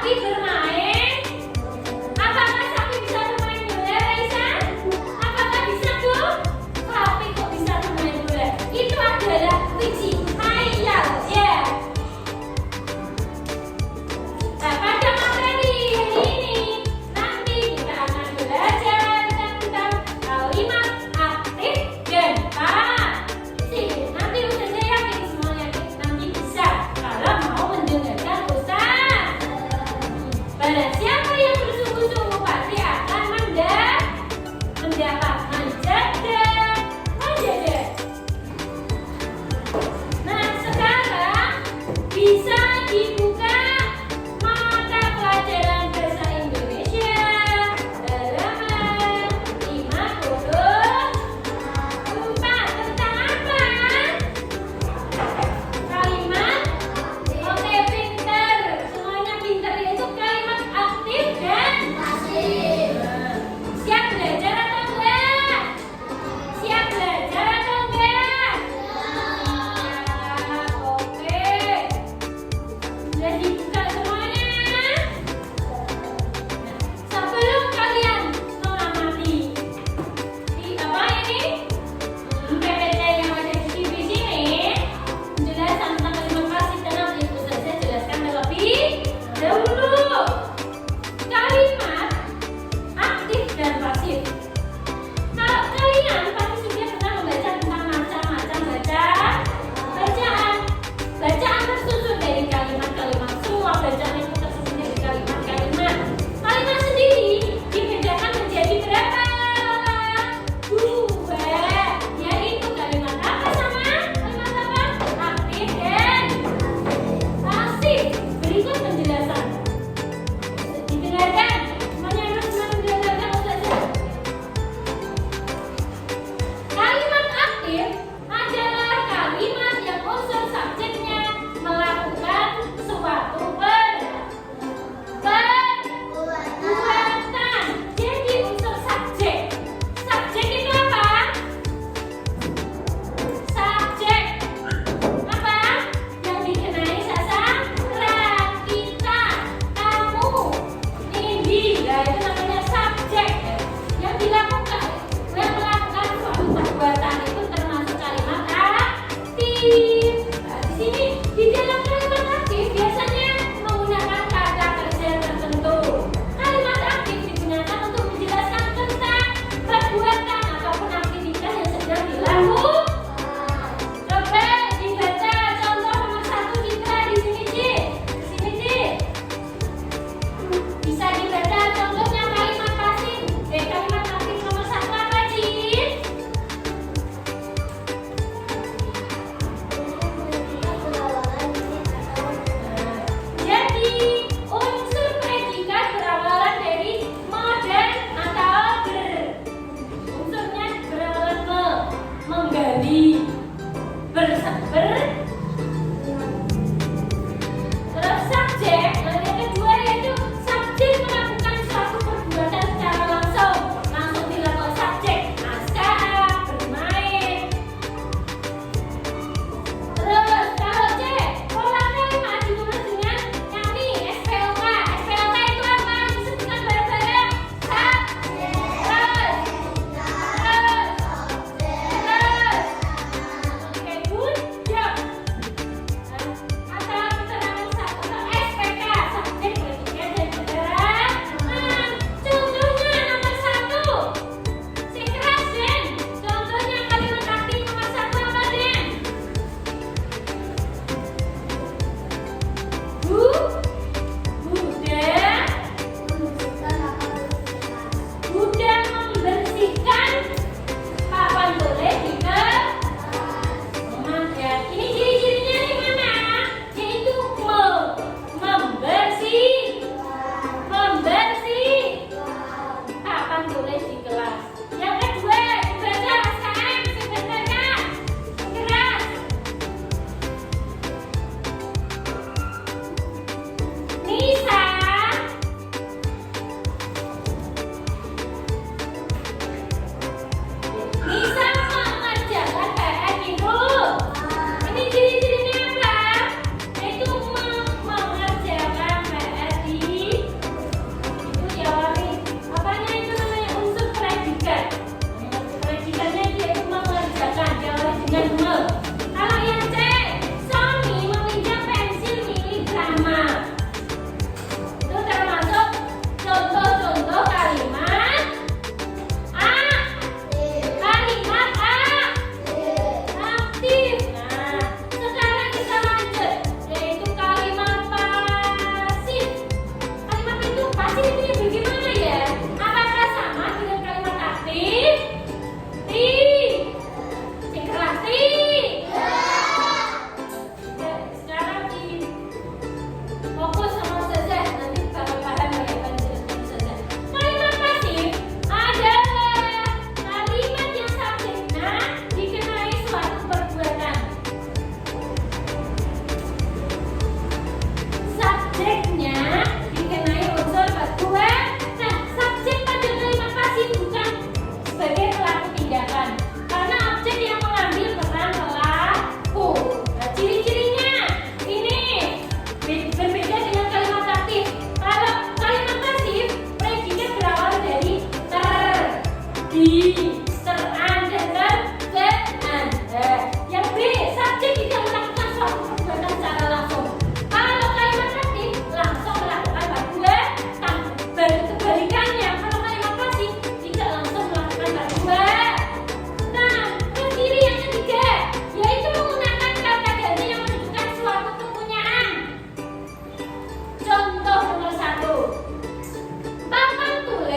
Sapi bermain? Apakah sapi bisa bermain bola, Raisa? Apakah bisa, Bu? Sapi kok bisa bermain bola? Itu adalah biji khayal, ya. Nah, pada materi ini nanti kita akan belajar tentang kalimat aktif dan pasif. Nanti Ustazah yakin semuanya nanti bisa kalau mau mendengarkan Ustaz.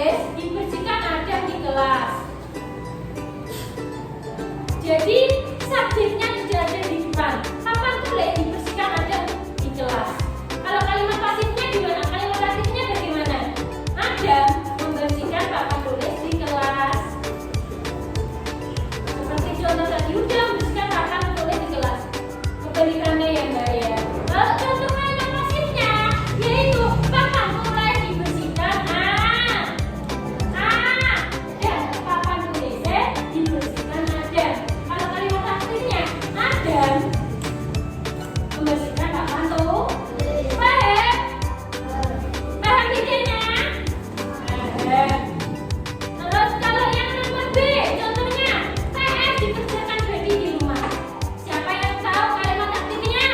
tulis dibersihkan ada di kelas. Jadi subjeknya tidak ada di depan. Papan tulis dibersihkan ada di kelas. Kalau kalimat pasifnya gimana? Kalimat pasifnya bagaimana? Adam membersihkan papan tulis di kelas. Seperti contoh tadi, udah membersihkan papan tulis di kelas. Kebalikannya ya Mbak ya. Kalau contoh kalimat pasifnya yaitu papan tulis dibersihkan dan papan tulisnya dibersihkan ada. Kalau kalimat aktifnya Adam membersihkan papan tulis. Paham? Paham bedanya? Paham. Terus kalau yang nomor B, contohnya PS dikerjakan Betty di rumah. Siapa yang tahu kalimat aktifnya?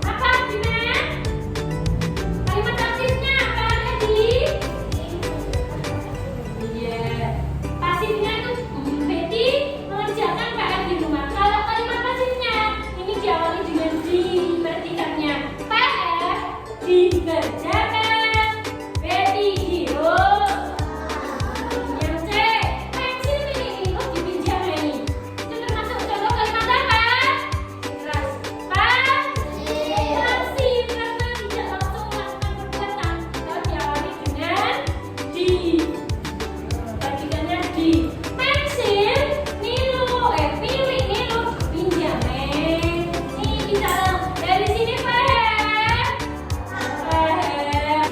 Apa gimana? Kalimat aktifnya apa tadi? Iya. Pasifnya itu Betty mengerjakan PR di rumah. Kalau kalimat pasifnya ini diawali dengan di, perhatikannya. PR dikerjakan Betty di rumah. Yang C, pensil milik ibu dipinjami. Itu termasuk contoh kalimat apa? Keras. Pasif karena tidak langsung melakukan perbuatan. Kalau diawali dengan di. Perhatikannya di. Pensil milik Nilu pinjame. Nih bisa dari sini paham? Paham.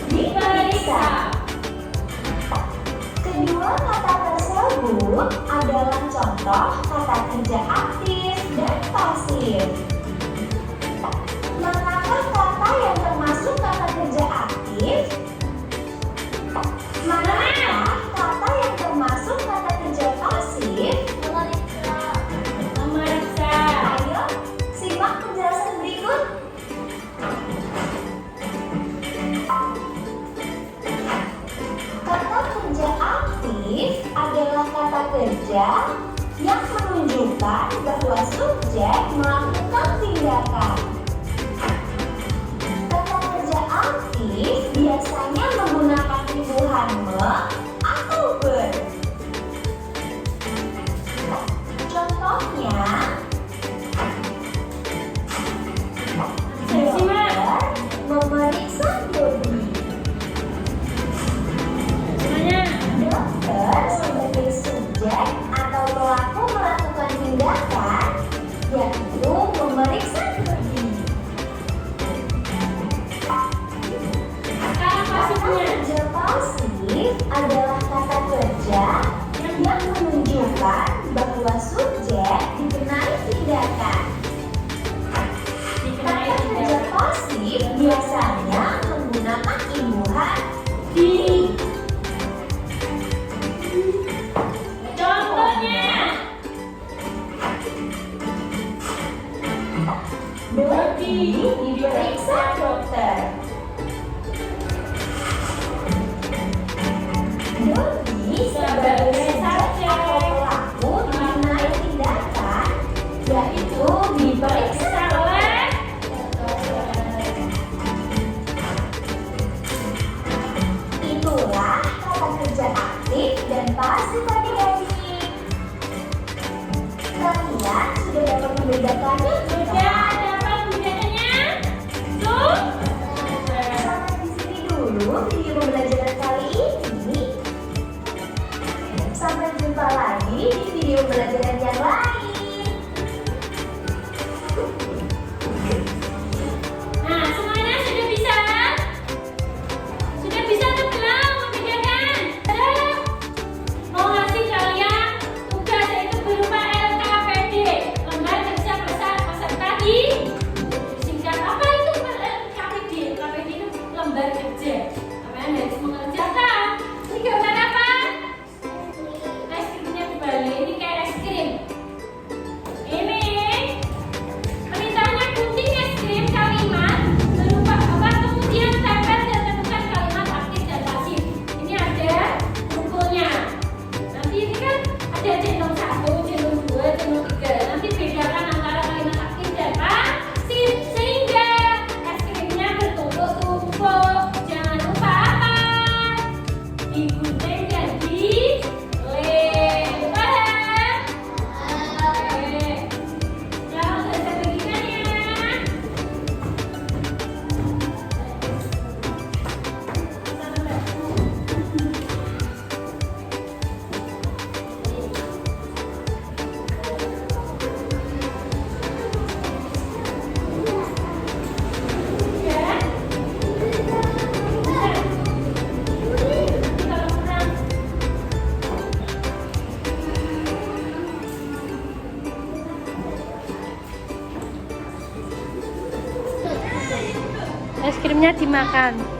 Diperiksa. Kedua kata tersebut adalah contoh kata kerja aktif dan pasif. Manakah kata yang termasuk kata kerja aktif? Manakah kata yang termasuk kata kerja pasif? Memeriksa. Ayo, simak penjelasan berikut. Kata kerja aktif adalah kata kerja yang menunjukkan bahwa subjek melakukan tindakan. Kata kerja aktif biasanya menggunakan imbuhan me atau ber. Contohnya, dokter memeriksa Dodi. Semuanya. Dokter sebagai subjek atau pelaku melakukan tindakan, yaitu memeriksa Dodi. Kata Kata pasifnya. kerja pasif adalah kata kerja yang menunjukkan bahwa subjek dikenai tindakan. Dikenai Kata kerja tidak. pasif biasanya menggunakan imbuhan Di. Contohnya. Dodi diperiksa dokter. Es krimnya dimakan.